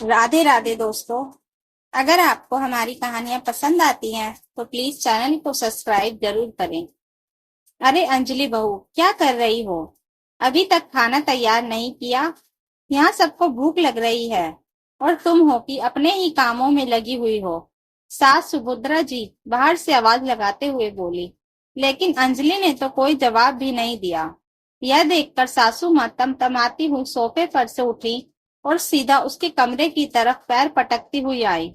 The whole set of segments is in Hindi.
राधे राधे दोस्तों। अगर आपको हमारी कहानियां पसंद आती हैं तो प्लीज चैनल को सब्सक्राइब जरूर करें। अरे अंजलि बहू, क्या कर रही हो? अभी तक खाना तैयार नहीं किया? यहाँ सबको भूख लग रही है और तुम हो कि अपने ही कामों में लगी हुई हो। सास सुभद्रा जी बाहर से आवाज लगाते हुए बोली, लेकिन अंजलि ने तो कोई जवाब भी नहीं दिया। यह देखकर सासू माँ तमतमाती हुई सोफे पर से उठी और सीधा उसके कमरे की तरफ पैर पटकती हुई आई।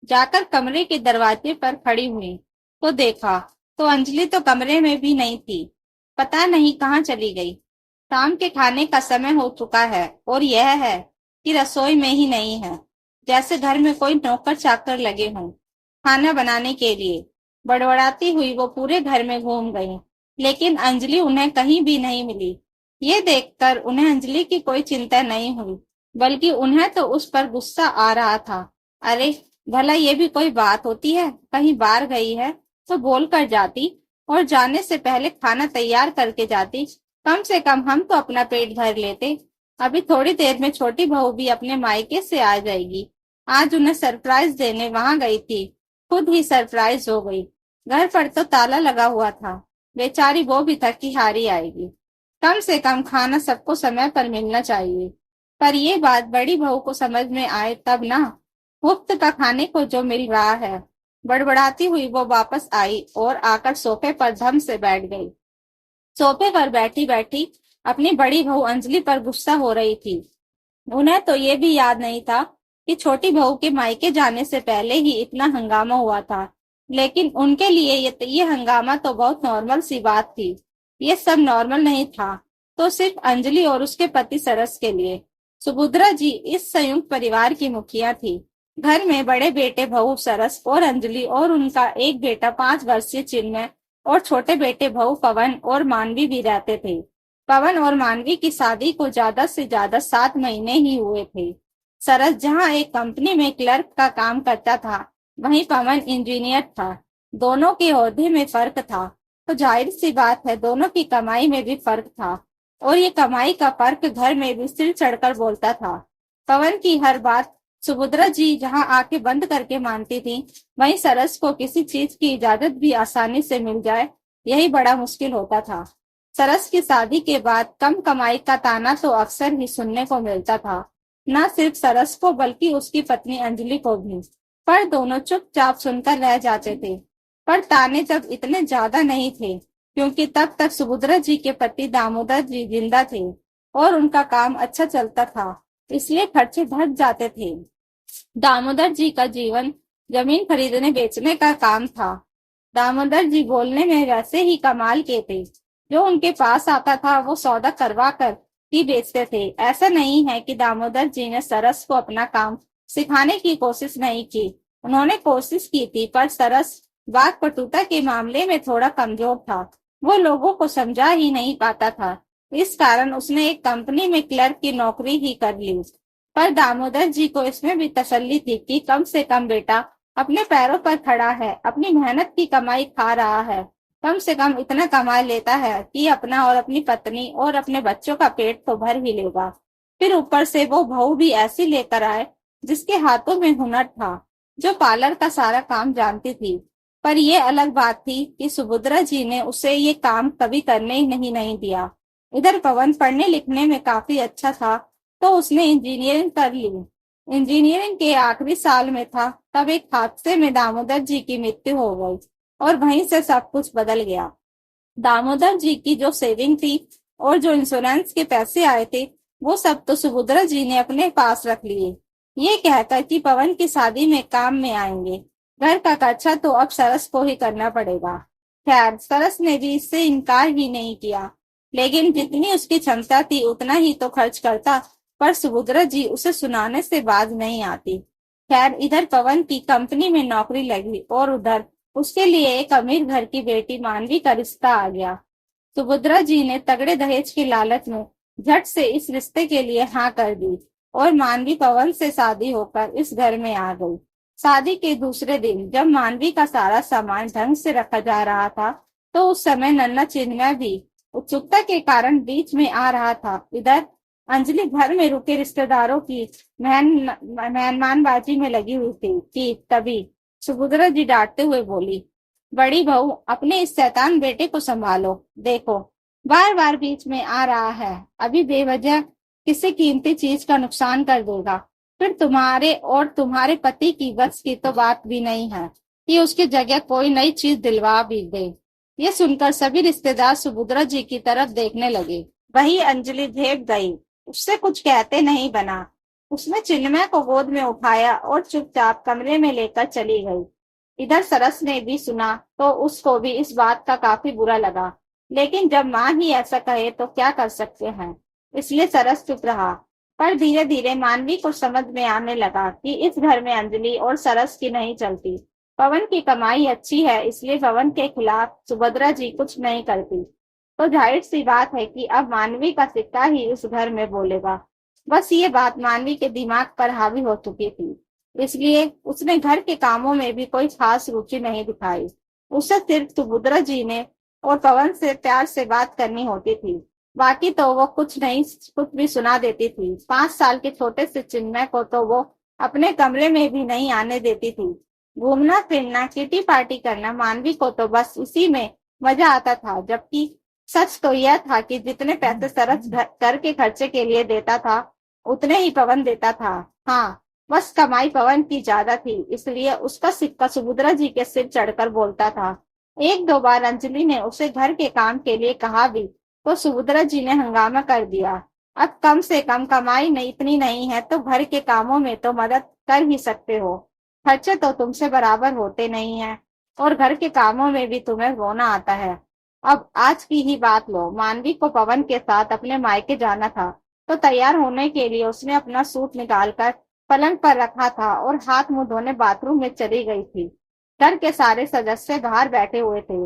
जाकर कमरे के दरवाजे पर खड़ी हुई तो देखा तो अंजलि तो कमरे में भी नहीं थी। पता नहीं कहाँ चली गई। शाम के खाने का समय हो चुका है और यह है कि रसोई में ही नहीं है, जैसे घर में कोई नौकर चाकर लगे हों खाना बनाने के लिए। बड़बड़ाती हुई वो पूरे घर में घूम गई, लेकिन अंजलि उन्हें कहीं भी नहीं मिली। ये देखकर उन्हें अंजलि की कोई चिंता नहीं हुई, बल्कि उन्हें तो उस पर गुस्सा आ रहा था। अरे भला ये भी कोई बात होती है? कहीं बाहर गई है तो बोल कर जाती और जाने से पहले खाना तैयार करके जाती। कम से कम हम तो अपना पेट भर लेते। अभी थोड़ी देर में छोटी बहू भी अपने मायके से आ जाएगी। आज उन्हें सरप्राइज देने वहां गई थी, खुद ही सरप्राइज हो गई। घर पर तो ताला लगा हुआ था, बेचारी वो भी थकी हारी आएगी। कम से कम खाना सबको समय पर मिलना चाहिए। पर ये बात बड़ी बहू को समझ में आए तब ना। मुफ्त का खाने को जो मिल रहा है। बड़बड़ाती हुई वो वापस आई और आकर सोफे पर धम से बैठ गई। सोफे पर बैठी बैठी अपनी बड़ी बहू अंजलि पर गुस्सा हो रही थी। उन्हें तो ये भी याद नहीं था कि छोटी बहू के मायके जाने से पहले ही इतना हंगामा हुआ था। लेकिन उनके लिए ये हंगामा तो बहुत नॉर्मल सी बात थी। ये सब नॉर्मल नहीं था तो सिर्फ अंजलि और उसके पति सरस के लिए। सुभद्रा जी इस संयुक्त परिवार की मुखिया थी। घर में बड़े बेटे बहू सरस और अंजलि और उनका एक बेटा 5 वर्षीय चिन्मय और छोटे बेटे बहू पवन और मानवी भी रहते थे। पवन और मानवी की शादी को ज्यादा से ज्यादा 7 महीने ही हुए थे। सरस जहाँ एक कंपनी में क्लर्क का काम करता था, वहीं पवन इंजीनियर था। दोनों के ओहदे में फर्क था, तो जाहिर सी बात है दोनों की कमाई में भी फर्क था। और ये कमाई का फर्क घर में भी सिर चढ़कर बोलता था। पवन की हर बात सुभद्रा जी जहाँ आके बंद करके मानती थी, वहीं सरस को किसी चीज की इजाजत भी आसानी से मिल जाए, यही बड़ा मुश्किल होता था। सरस की शादी के बाद कम कमाई का ताना तो अक्सर ही सुनने को मिलता था, न सिर्फ सरस को बल्कि उसकी पत्नी अंजलि को भी। पर दोनों चुपचाप सुनकर रह जाते थे। पर ताने जब इतने ज्यादा नहीं थे, क्योंकि तब तक सुभद्रा जी के पति दामोदर जी जिंदा थे और उनका काम अच्छा चलता था, इसलिए खर्चे ढक जाते थे। दामोदर जी का जीवन जमीन खरीदने बेचने का काम था। दामोदर जी बोलने में वैसे ही कमाल के थे। जो उनके पास आता था वो सौदा करवा कर ही बेचते थे। ऐसा नहीं है कि दामोदर जी ने सरस को अपना काम सिखाने की कोशिश नहीं की। उन्होंने कोशिश की थी, पर सरस वाक्पटुता के मामले में थोड़ा कमजोर था। वो लोगों को समझा ही नहीं पाता था। इस कारण उसने एक कंपनी में क्लर्क की नौकरी ही कर ली। पर दामोदर जी को इसमें भी तसल्ली थी कि कम से कम बेटा अपने पैरों पर खड़ा है, अपनी मेहनत की कमाई खा रहा है। कम से कम इतना कमा लेता है कि अपना और अपनी पत्नी और अपने बच्चों का पेट तो भर ही लेगा। फिर ऊपर से वो बहू भी ऐसी लेकर आए जिसके हाथों में हुनर था, जो पार्लर का सारा काम जानती थी। पर ये अलग बात थी कि सुभद्रा जी ने उसे ये काम कभी करने ही नहीं दिया। इधर पवन पढ़ने लिखने में काफी अच्छा था, तो उसने इंजीनियरिंग कर ली। इंजीनियरिंग के आखिरी साल में था तब एक हादसे में दामोदर जी की मृत्यु हो गई और वहीं से सब कुछ बदल गया। दामोदर जी की जो सेविंग थी और जो इंश्योरेंस के पैसे आए थे, वो सब तो सुभद्रा जी ने अपने पास रख लिए, ये कहकर कि पवन की शादी में काम में आएंगे। घर का खर्चा तो अब सरस को ही करना पड़ेगा। खैर, सरस ने भी इससे इनकार ही नहीं किया, लेकिन जितनी उसकी क्षमता थी उतना ही तो खर्च करता। पर सुभद्रा जी उसे सुनाने से बाज नहीं आती। खैर, इधर पवन की कंपनी में नौकरी लगी और उधर उसके लिए एक अमीर घर की बेटी मानवी का रिश्ता आ गया। सुभद्रा जी ने तगड़े दहेज की लालच में झट से इस रिश्ते के लिए हाँ कर दी और मानवी पवन से शादी होकर इस घर में आ गई। शादी के दूसरे दिन जब मानवी का सारा सामान ढंग से रखा जा रहा था, तो उस समय नन्हा चिन्मय भी उत्सुकता के कारण बीच में आ रहा था। इधर अंजलि घर में रुके रिश्तेदारों की मेहमानबाजी में लगी हुई थी कि तभी सुभद्रा जी डांटते हुए बोली, बड़ी बहू, अपने इस शैतान बेटे को संभालो। देखो, बार बार बीच में आ रहा है। अभी बेवजह किसी कीमती चीज का नुकसान कर देगा। फिर तुम्हारे और तुम्हारे पति की बस की तो बात भी नहीं है कि उसकी जगह कोई नई चीज दिलवा भी दे। ये सुनकर सभी रिश्तेदार सुभद्रा जी की तरफ देखने लगे। वही अंजलि धेप गई। उससे कुछ कहते नहीं बना। उसने चिन्मय को गोद में उठाया और चुपचाप कमरे में लेकर चली गई। इधर सरस ने भी सुना तो उसको भी इस बात का काफी बुरा लगा, लेकिन जब माँ ही ऐसा कहे तो क्या कर सकते हैं, इसलिए सरस चुप रहा। पर धीरे धीरे मानवी को समझ में आने लगा कि इस घर में अंजलि और सरस की नहीं चलती। पवन की कमाई अच्छी है, इसलिए पवन के खिलाफ सुभद्रा जी कुछ नहीं करती। तो जाहिर सी बात है कि अब मानवी का सिक्का ही उस घर में बोलेगा। बस ये बात मानवी के दिमाग पर हावी हो चुकी थी, इसलिए उसने घर के कामों में भी कोई खास रुचि नहीं दिखाई। उसे सिर्फ सुभद्रा जी ने और पवन से प्यार से बात करनी होती थी। बाकी तो वो कुछ भी सुना देती थी। 5 साल के छोटे से चिन्मय को तो वो अपने कमरे में भी नहीं आने देती थी। घूमना फिरना, किटी पार्टी करना मानवी को तो बस उसी में मजा आता था, जबकि सच तो यह था कि जितने पैसे सरस घर के खर्चे के लिए देता था, उतने ही पवन देता था। हाँ, बस कमाई पवन की ज्यादा थी, इसलिए उसका सिक्का सुभद्रा जी के सिर चढ़कर बोलता था। एक दो बार अंजलि ने उसे घर के काम के लिए कहा भी, तो सुभद्रा जी ने हंगामा कर दिया। अब कम से कम कमाई नहीं, इतनी नहीं है तो घर के कामों में तो मदद कर ही सकते हो। खर्चे तो तुमसे बराबर होते नहीं है, और घर के कामों में भी तुम्हें रोना आता है। अब आज की ही बात लो, मानवी को पवन के साथ अपने मायके जाना था, तो तैयार होने के लिए उसने अपना सूट निकालकर पलंग पर रखा था और हाथ मुंह धोने बाथरूम में चली गई थी। घर के सारे सदस्य बाहर बैठे हुए थे।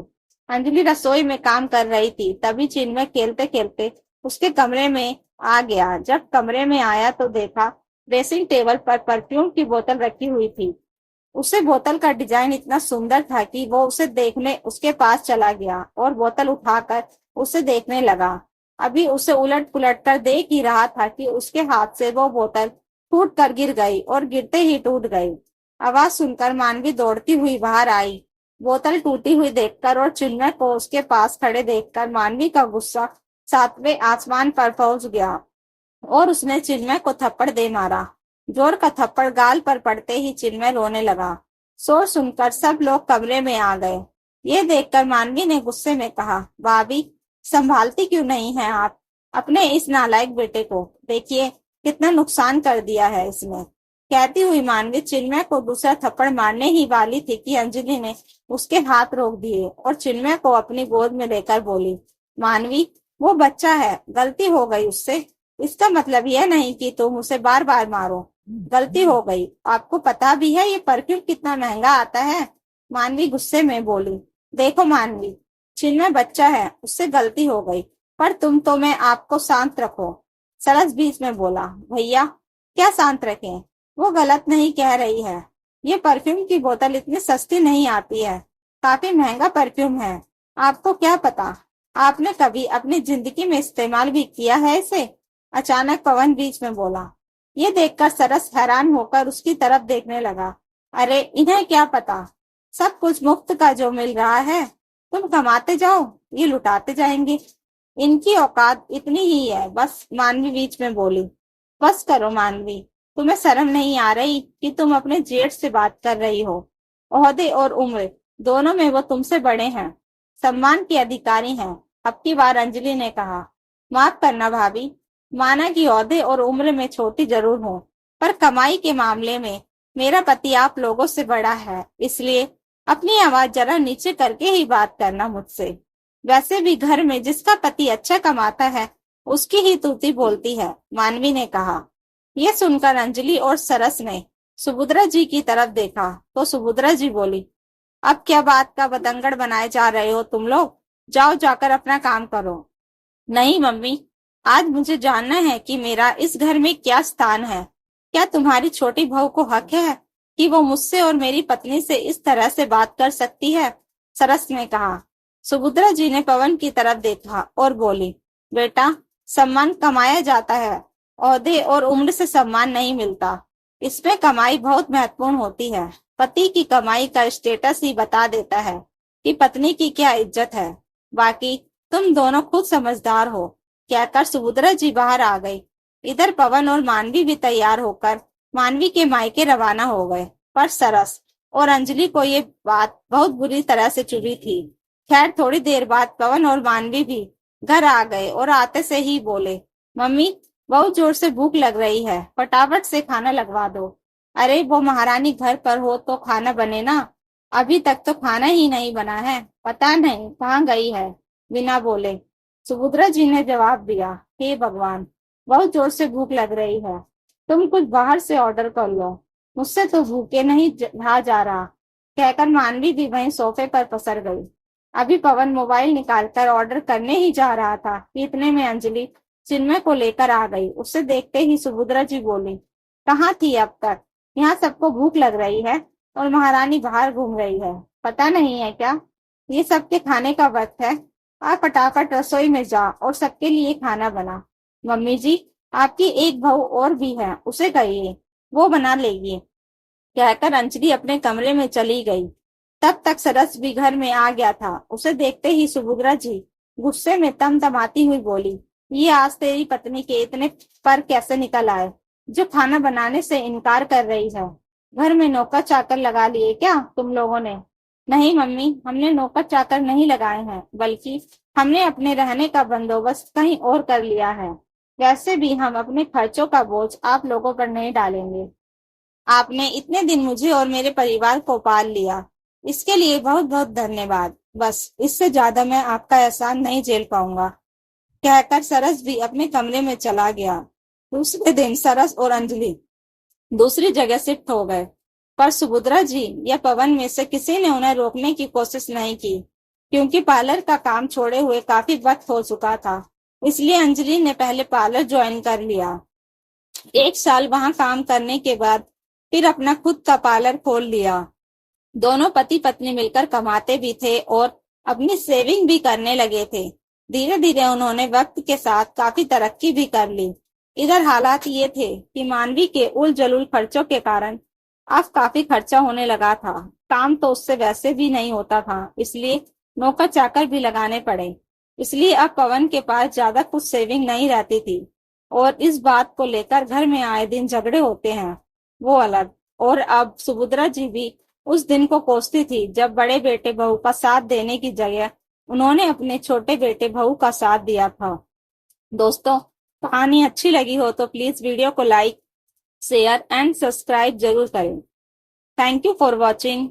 अंजलि रसोई में काम कर रही थी। तभी चिन्मय खेलते खेलते उसके कमरे में आ गया। जब कमरे में आया तो देखा ड्रेसिंग टेबल पर परफ्यूम की बोतल रखी हुई थी। उसे बोतल का डिजाइन इतना सुंदर था कि वो उसे देखने उसके पास चला गया और बोतल उठाकर उसे देखने लगा। अभी उसे उलट पुलट कर देख ही रहा था कि उसके हाथ से वो बोतल टूट कर गिर गई और गिरते ही टूट गई। आवाज सुनकर मानवी दौड़ती हुई बाहर आई। बोतल टूटी हुई देखकर और चिन्मय को उसके पास खड़े देखकर मानवी का गुस्सा 7वें आसमान पर पहुंच गया और उसने चिन्मय को थप्पड़ दे मारा। जोर का थप्पड़ गाल पर पड़ते ही चिन्मय रोने लगा। शोर सुनकर सब लोग कमरे में आ गए। ये देखकर मानवी ने गुस्से में कहा, भाभी, संभालती क्यों नहीं है आप अपने इस नालायक बेटे को? देखिए कितना नुकसान कर दिया है इसने। कहती हुई मानवी चिन्मय को दूसरा थप्पड़ मारने ही वाली थी कि अंजलि ने उसके हाथ रोक दिए और चिन्मय को अपनी गोद में लेकर बोली, मानवी, वो बच्चा है, गलती हो गई उससे। इसका मतलब यह नहीं कि तुम उसे बार बार मारो। गलती हो गई। आपको पता भी है ये परफ्यूम कितना महंगा आता है? मानवी गुस्से में बोली, देखो मानवी, चिन्मय बच्चा है, उससे गलती हो गई, पर तुम तो मैं आपको शांत रखो। सरस बीच में बोला, भैया, क्या शांत रखें? वो गलत नहीं कह रही है। ये परफ्यूम की बोतल इतनी सस्ती नहीं आती है, काफी महंगा परफ्यूम है। आपको क्या पता, आपने कभी अपनी जिंदगी में इस्तेमाल भी किया है इसे? अचानक पवन बीच में बोला। ये देखकर सरस हैरान होकर उसकी तरफ देखने लगा। अरे इन्हें क्या पता, सब कुछ मुफ्त का जो मिल रहा है, तुम कमाते जाओ, ये लुटाते जाएंगे। इनकी औकात इतनी ही है बस। मानवी बीच में बोली, बस करो मानवी, तुम्हें शर्म नहीं आ रही कि तुम अपने जेठ से बात कर रही हो? ओहदे और उम्र दोनों में वो तुमसे बड़े हैं, सम्मान के अधिकारी हैं। अब की बार अंजलि ने कहा, माफ करना भाभी, माना कि ओहदे और उम्र में छोटी जरूर हूँ, पर कमाई के मामले में मेरा पति आप लोगों से बड़ा है, इसलिए अपनी आवाज जरा नीचे करके ही बात करना मुझसे। वैसे भी घर में जिसका पति अच्छा कमाता है उसकी ही तूती बोलती है, मानवी ने कहा। यह सुनकर अंजलि और सरस ने सुभद्रा जी की तरफ देखा तो सुभद्रा जी बोली, अब क्या बात का बतंगड़ बनाए जा रहे हो तुम लोग? जाओ जाकर अपना काम करो। नहीं मम्मी, आज मुझे जानना है कि मेरा इस घर में क्या स्थान है। क्या तुम्हारी छोटी बहू को हक है कि वो मुझसे और मेरी पत्नी से इस तरह से बात कर सकती है? सरस ने कहा। सुभद्रा जी ने पवन की तरफ देखा और बोली, बेटा, सम्मान कमाया जाता है, ओहदे और उम्र से सम्मान नहीं मिलता। इसमें कमाई बहुत महत्वपूर्ण होती है। पति की कमाई का स्टेटस ही बता देता है कि पत्नी की क्या इज्जत है। बाकी तुम दोनों खुद समझदार हो, कहकर सुभद्रा जी बाहर आ गई। इधर पवन और मानवी भी तैयार होकर मानवी के मायके रवाना हो गए। पर सरस और अंजलि को ये बात बहुत बुरी तरह से चुभी थी। खैर थोड़ी देर बाद पवन और मानवी भी घर आ गए और आते से ही बोले, मम्मी बहुत जोर से भूख लग रही है, फटाफट से खाना लगवा दो। अरे वो महारानी घर पर हो तो खाना बने ना। अभी तक तो खाना ही नहीं बना है, पता नहीं कहाँ गई है, बिना बोले सुभद्रा जी ने जवाब दिया, हे भगवान, बहुत जोर से भूख लग रही है, तुम कुछ बाहर से ऑर्डर कर लो, मुझसे तो भूखे नहीं रहा जा रहा। कहकर मानवी भी वहीं सोफे पर पसर गई। अभी पवन मोबाइल निकालकर ऑर्डर करने ही जा रहा था कि इतने में अंजलि चिन्मय को लेकर आ गई। उसे देखते ही सुभद्रा जी बोली, कहाँ थी अब तक? यहाँ सबको भूख लग रही है और महारानी बाहर घूम रही है, पता नहीं है क्या? ये सबके खाने का वक्त है। आप फटाफट रसोई में जा और सबके लिए खाना बना। मम्मी जी, आपकी एक बहू और भी है, उसे कहिए वो बना लेगी, कहकर अंजलि अपने कमरे में चली गई। तब तक सरस भी घर में आ गया था। उसे देखते ही सुभद्रा जी गुस्से में तमतमाती हुई बोली, ये आज तेरी पत्नी के इतने पर कैसे निकल आए जो खाना बनाने से इनकार कर रही है? घर में नौकर चाकर लगा लिए क्या तुम लोगों ने? नहीं मम्मी, हमने नौकर चाकर नहीं लगाए हैं, बल्कि हमने अपने रहने का बंदोबस्त कहीं और कर लिया है। वैसे भी हम अपने खर्चों का बोझ आप लोगों पर नहीं डालेंगे। आपने इतने दिन मुझे और मेरे परिवार को पाल लिया, इसके लिए बहुत बहुत धन्यवाद। बस इससे ज्यादा मैं आपका एहसान नहीं झेल पाऊंगा, कहकर सरस भी अपने कमरे में चला गया। दूसरे दिन सरस और अंजलि दूसरी जगह शिफ्ट हो गए, पर सुभद्रा जी या पवन में से किसी ने उन्हें रोकने की कोशिश नहीं की, क्योंकि पार्लर का काम छोड़े हुए काफी वक्त हो चुका था। इसलिए अंजलि ने पहले पार्लर ज्वाइन कर लिया। 1 साल वहां काम करने के बाद फिर अपना खुद का पार्लर खोल लिया। दोनों पति पत्नी मिलकर कमाते भी थे और अपनी सेविंग भी करने लगे थे। धीरे धीरे उन्होंने वक्त के साथ काफी तरक्की भी कर ली। इधर हालात ये थे कि मानवी के उल जलूल खर्चों के कारण अब काफी खर्चा होने लगा था। काम तो उससे वैसे भी नहीं होता था, इसलिए नौकर चाकर भी लगाने पड़े। इसलिए अब पवन के पास ज्यादा कुछ सेविंग नहीं रहती थी और इस बात को लेकर घर में आए दिन झगड़े होते हैं, वो अलग। और अब सुभद्रा जी भी उस दिन को कोसती थी जब बड़े बेटे बहू का साथ देने की जगह उन्होंने अपने छोटे बेटे बहू का साथ दिया था। दोस्तों, कहानी अच्छी लगी हो तो प्लीज वीडियो को लाइक, शेयर एंड सब्सक्राइब जरूर करें। Thank you for watching.